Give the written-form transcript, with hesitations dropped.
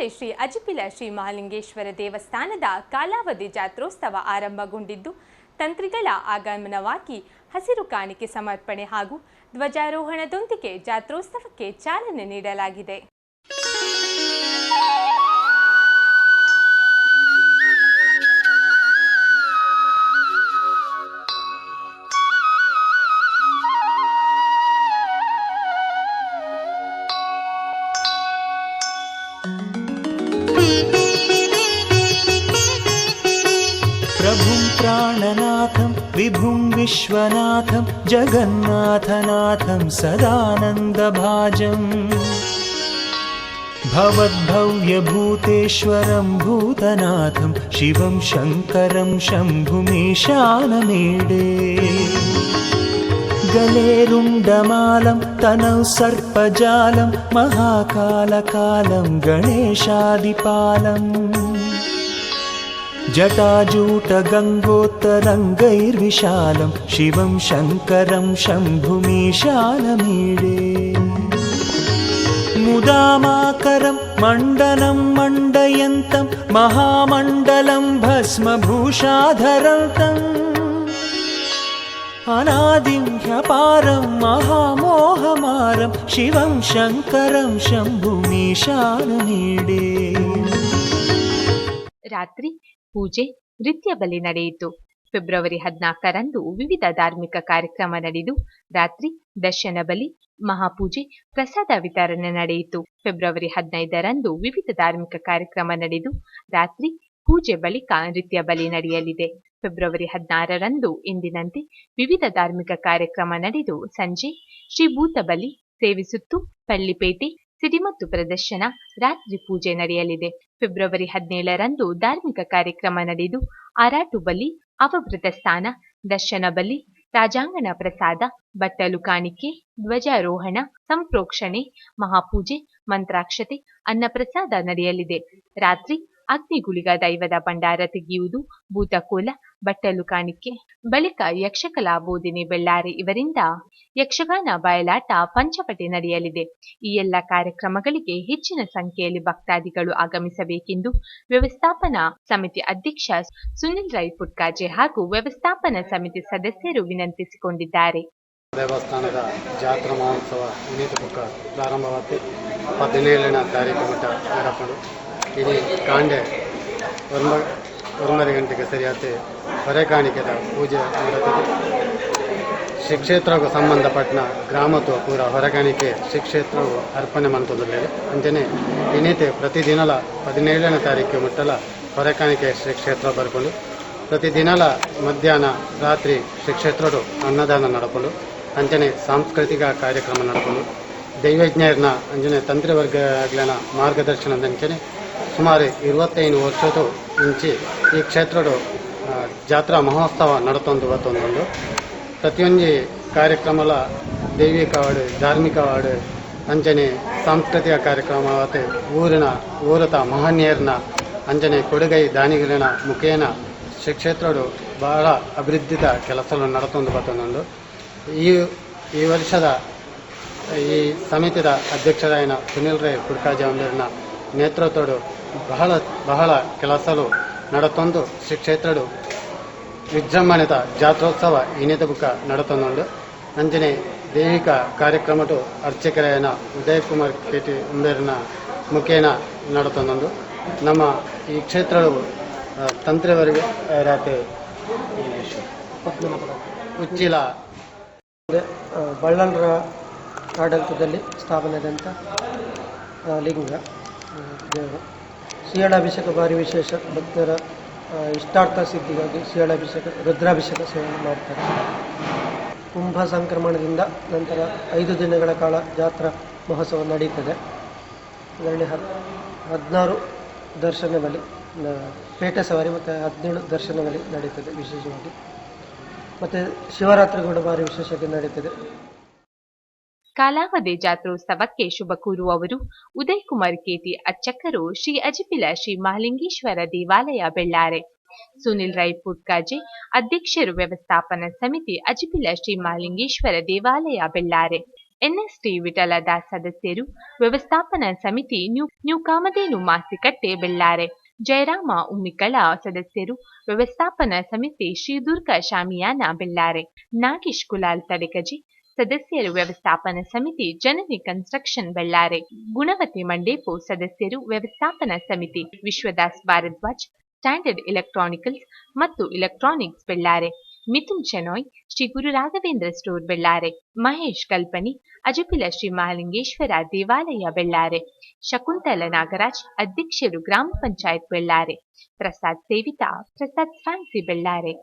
ಬೆಳ್ಳಾರಿ ಶ್ರೀ ಅಜಿಪಿಲ ಶ್ರೀ ಮಹಾಲಿಂಗೇಶ್ವರ ದೇವಸ್ಥಾನದ ಕಾಲಾವಧಿ ಜಾತ್ರೋತ್ಸವ ಆರಂಭಗೊಂಡಿದ್ದು, ತಂತ್ರಿಗಳ ಆಗಮನವಾಗಿ ಹಸಿರು ಕಾಣಿಕೆ ಸಮರ್ಪಣೆ ಹಾಗೂ ಧ್ವಜಾರೋಹಣದೊಂದಿಗೆ ಜಾತ್ರೋತ್ಸವಕ್ಕೆ ಚಾಲನೆ ನೀಡಲಾಗಿದೆ. प्रभुं प्राणनाथं विभुं विश्वनाथं जगन्नाथनाथं सदानन्दभाजम् भवद्भव्यभूतेश्वरं भूतनाथं शिवं शङ्करं शम्भुमीशानमीडे गलेरुण्डमालं तनौ सर्पजालं महाकालकालं गणेशादिपालम् जटाजूटगङ्गोत्तरङ्गैर्विशालं शिवं शङ्करं शम्भुमीशानमीडे मुदामाकरं मण्डलं मण्डयन्तं महामण्डलं भस्मभूषाधरन्तम् अनादिं ह्यपारं महामोहमारं शिवं शङ्करं शम्भुमीशानमीडे. ರಾತ್ರಿ ಪೂಜೆ, ನೃತ್ಯ ಬಲಿ ನಡೆಯಿತು. ಫೆಬ್ರವರಿ 14ರಂದು ವಿವಿಧ ಧಾರ್ಮಿಕ ಕಾರ್ಯಕ್ರಮ ನಡೆದು ರಾತ್ರಿ ದರ್ಶನ ಬಲಿ, ಮಹಾಪೂಜೆ, ಪ್ರಸಾದ ವಿತರಣೆ ನಡೆಯಿತು. ಫೆಬ್ರವರಿ 15ರಂದು ವಿವಿಧ ಧಾರ್ಮಿಕ ಕಾರ್ಯಕ್ರಮ ನಡೆದು ರಾತ್ರಿ ಪೂಜೆ ಬಳಿಕ ನೃತ್ಯ ಬಲಿ ನಡೆಯಲಿದೆ. ಫೆಬ್ರವರಿ 16ರಂದು ಎಂದಿನಂತೆ ವಿವಿಧ ಧಾರ್ಮಿಕ ಕಾರ್ಯಕ್ರಮ ನಡೆದು ಸಂಜೆ ಶ್ರೀಭೂತ ಬಲಿ, ಸೇವಿಸುತ್ತು, ಪಳ್ಳಿಪೇಟೆ, ಸಿಡಿಮದ್ದು ಪ್ರದರ್ಶನ, ರಾತ್ರಿ ಪೂಜೆ ನಡೆಯಲಿದೆ. ಫೆಬ್ರವರಿ 17ರಂದು ಧಾರ್ಮಿಕ ಕಾರ್ಯಕ್ರಮ ನಡೆದು ಆರಾಟು ಬಲಿ, ಅವಭೃತ ಸ್ಥಾನ, ದರ್ಶನ ಬಲಿ, ರಾಜಾಂಗಣ ಪ್ರಸಾದ, ಬಟ್ಟಲು ಕಾಣಿಕೆ, ಧ್ವಜಾರೋಹಣ, ಸಂಪ್ರೋಕ್ಷಣೆ, ಮಹಾಪೂಜೆ, ಮಂತ್ರಾಕ್ಷತೆ, ಅನ್ನಪ್ರಸಾದ ನಡೆಯಲಿದೆ. ರಾತ್ರಿ ಅಗ್ನಿಗುಳಿಗ ದೈವದ ಭಂಡಾರ ತೆಗೆಯುವುದು, ಭೂತಕೋಲ, ಬಟ್ಟಲು ಕಾಣಿಕೆ, ಬಳಿಕ ಯಕ್ಷಕಲಾ ಬೋಧನೆ ಬೆಳ್ಳಾರಿ ಇವರಿಂದ ಯಕ್ಷಗಾನ ಬಯಲಾಟ ಪಂಚಪಟೆ ನಡೆಯಲಿದೆ. ಈ ಎಲ್ಲ ಕಾರ್ಯಕ್ರಮಗಳಿಗೆ ಹೆಚ್ಚಿನ ಸಂಖ್ಯೆಯಲ್ಲಿ ಭಕ್ತಾದಿಗಳು ಆಗಮಿಸಬೇಕೆಂದು ವ್ಯವಸ್ಥಾಪನಾ ಸಮಿತಿ ಅಧ್ಯಕ್ಷ ಸುನಿಲ್ ರೈ ಪುಟ್ಕಾಜೆ ಹಾಗೂ ವ್ಯವಸ್ಥಾಪನಾ ಸಮಿತಿ ಸದಸ್ಯರು ವಿನಂತಿಸಿಕೊಂಡಿದ್ದಾರೆ. ದೇವಸ್ಥಾನದ ಜಾತ್ರಾ ಮಹೋತ್ಸವ ಇನ್ನಿತ ಪ್ರಾರಂಭವಾಗ್ತಿ 17ನೇ ತಾರೀಕು ಮಟ್ಟ ನಡಪಡು. ಇಡೀ ಕಾಂಡೆ 9 ಗಂಟೆಗೆ ಸರಿಯಾತಿ ಹೊರೆಕಾಣಿಕೆದ ಪೂಜೆ ಮಾಡುತ್ತದೆ. ಶ್ರೀ ಕ್ಷೇತ್ರಕ್ಕೂ ಸಂಬಂಧಪಟ್ಟ ಗ್ರಾಮತ್ತು ಪೂರ ಹೊರೆಕಾಣಿಕೆ ಶ್ರೀ ಕ್ಷೇತ್ರವು ಅರ್ಪಣೆ ಮಾಡ್ತದೆ. ಅಂತೆಯೇ ಇನ್ನಿತೆ ಪ್ರತಿದಿನಲ 17ನೇ ತಾರೀಕು ಮುಟ್ಟಲ ಹೊರೆಕಾಣಿಕೆ ಶ್ರೀ ಕ್ಷೇತ್ರ ಬರ್ಕೊಂಡು ಪ್ರತಿದಿನಲ ಮಧ್ಯಾಹ್ನ ರಾತ್ರಿ ಶ್ರೀ ಕ್ಷೇತ್ರಡು ಅನ್ನದಾನ ನಡಪಲು, ಅಂಚನೆ ಸಾಂಸ್ಕೃತಿಕ ಕಾರ್ಯಕ್ರಮ ನಡಪಲು, ದೈವಜ್ಞರನ್ನ ಅಂಜನೆ ತಂತ್ರಿವರ್ಗಗಳ ಮಾರ್ಗದರ್ಶನದ ಅಂಚನೆ ಸುಮಾರು 25 ವರ್ಷದ ಇಂಚಿ ಈ ಕ್ಷೇತ್ರಡು ಜಾತ್ರಾ ಮಹೋತ್ಸವ ನಡತೊಂದು ಇವತ್ತೊಂದು ಪ್ರತಿಯೊಂದು ಕಾರ್ಯಕ್ರಮಲ ದೈವಿಕವಾಡು, ಧಾರ್ಮಿಕವಾಡು, ಅಂಚನೆ ಸಾಂಸ್ಕೃತಿಕ ಕಾರ್ಯಕ್ರಮ ಊರತ ಮಹನೀಯರನ್ನ ಅಂಚನೆ ಕೊಡುಗೈ ದಾನಿಗಳಿನ ಮುಖೇನ ಶ್ರೀ ಕ್ಷೇತ್ರಡು ಬಹಳ ಅಭಿವೃದ್ಧಿದ ಕೆಲಸಗಳು ನಡತೊಂದು ಬರ್ತೊಂದು. ಈ ವರ್ಷದ ಈ ಸಮಿತಿದ ಅಧ್ಯಕ್ಷರಾಯನ ಸುನಿಲ್ ರೈ ಪುಡ್ಕಾಜೆ ಅವರ ನೇತೃತ್ವಡು ಬಹಳ ಕೆಲಸಗಳು ನಡತೊಂದು ಶ್ರೀ ಕ್ಷೇತ್ರಡು ವಿಜೃಂಭಣೆತ ಜಾತ್ರೋತ್ಸವ ಇನ್ನಿತ ಬುಕ್ಕ ನಡತೊಂದು. ಅಂಜನೆ ದೈವಿಕ ಕಾರ್ಯಕ್ರಮಟು ಅರ್ಚಕರಾಯನ ಉದಯ್ ಕುಮಾರ್ ಕೆಟಿ ಉಂಬೇರನ ಮುಖೇನ ನಡತೊಂದು. ನಮ್ಮ ಈ ಕ್ಷೇತ್ರವು ತಂತ್ರಿವರೆಗೆ ರಾತ್ರಿ ಉಚ್ಚಿಲ ಬಳ್ಳಾಲ್ರ ಆಡಳಿತದಲ್ಲಿ ಸ್ಥಾಪನೆಯಾದಂಥ ಲಿಂಗ ದೇವರು. ಶ್ರೀಹಳಾಭಿಷೇಕ ಭಾರಿ ವಿಶೇಷ. ಭಕ್ತರ ಇಷ್ಟಾರ್ಥ ಸಿದ್ಧಿಗಾಗಿ ಶ್ರೀಹಳಾಭಿಷೇಕ, ರುದ್ರಾಭಿಷೇಕ ಸೇವನೆ ಮಾಡ್ತಾರೆ. ಕುಂಭ ಸಂಕ್ರಮಣದಿಂದ ನಂತರ 5 ದಿನಗಳ ಕಾಲ ಜಾತ್ರಾ ಮಹೋತ್ಸವ ನಡೆಯುತ್ತದೆ. ಇದರಲ್ಲಿ 16 ದರ್ಶನ ಬಲಿ, ಪೇಟೆ ಸವಾರಿ ಮತ್ತು 17 ದರ್ಶನ ಬಲಿ ನಡೀತದೆ ವಿಶೇಷವಾಗಿ. ಮತ್ತು ಶಿವರಾತ್ರಿ ಕೂಡ ಭಾರಿ ವಿಶೇಷವಾಗಿ ನಡೀತದೆ. ಕಾಲಾವಧಿ ಜಾತ್ರೋತ್ಸವಕ್ಕೆ ಶುಭ ಕೋರುವವರು ಉದಯ್ ಕುಮಾರ್ ಕೇಟಿ ಅರ್ಚಕರು, ಶ್ರೀ ಅಜಿಪಿಲ ಶ್ರೀ ಮಹಾಲಿಂಗೇಶ್ವರ ದೇವಾಲಯ ಬೆಳ್ಳಾರೆ. ಸುನಿಲ್ ರೈ ಪುಟ್ಕಾಜೆ ಅಧ್ಯಕ್ಷರು, ವ್ಯವಸ್ಥಾಪನಾ ಸಮಿತಿ ಅಜಿಪಿಲ ಶ್ರೀ ಮಹಾಲಿಂಗೇಶ್ವರ ದೇವಾಲಯ ಬೆಳ್ಳಾರೆ. ಎನ್ಎಸ್ಟಿ ವಿಠಲದಾಸ್ ಸದಸ್ಯರು, ವ್ಯವಸ್ಥಾಪನಾ ಸಮಿತಿ ನ್ಯೂ ಕಾಮಧೇನು ಮಾಸಿಕಟ್ಟೆ ಬೆಳ್ಳಾರೆ. ಜಯರಾಮ ಉಮ್ಮಿಕಳ ಸದಸ್ಯರು, ವ್ಯವಸ್ಥಾಪನಾ ಸಮಿತಿ ಶ್ರೀದುರ್ಗ ಶಾಮಿಯಾನ ಬೆಳ್ಳಾರೆ. ನಾಗೇಶ್ ಕುಲಾಲ್ ತಡೆಕಜೆ ಸದಸ್ಯರು, ವ್ಯವಸ್ಥಾಪನಾ ಸಮಿತಿ ಜನನಿ ಕನ್ಸ್ಟ್ರಕ್ಷನ್ ಬೆಳ್ಳಾರೆ. ಗುಣವತಿ ಮಂಡೇಪು ಸದಸ್ಯರು, ವ್ಯವಸ್ಥಾಪನಾ ಸಮಿತಿ ವಿಶ್ವದಾಸ್ ಭಾರದ್ವಾಜ್ ಸ್ಟ್ಯಾಂಡರ್ಡ್ ಎಲೆಕ್ಟ್ರಾನಿಕಲ್ಸ್ ಮತ್ತು ಇಲೆಕ್ಟ್ರಾನಿಕ್ಸ್ ಬೆಳ್ಳಾರೆ. ಮಿಥುನ್ ಶೆನಾಯ್ ಶ್ರೀ ಗುರು ರಾಘವೇಂದ್ರ ಸ್ಟೋರ್ ಬೆಳ್ಳಾರೆ. ಮಹೇಶ್ ಕಲ್ಪನಿ ಅಜಪಿಲ ಶ್ರೀ ಮಹಾಲಿಂಗೇಶ್ವರ ದೇವಾಲಯ ಬೆಳ್ಳಾರೆ. ಶಕುಂತಲ ನಾಗರಾಜ್ ಅಧ್ಯಕ್ಷರು, ಗ್ರಾಮ ಪಂಚಾಯತ್ ಬೆಳ್ಳಾರೆ. ಪ್ರಸಾದ್ ಸೇವಿತಾ ಪ್ರಸಾದ್ ಫ್ಯಾನ್ಸಿ ಬೆಳ್ಳಾರೆ.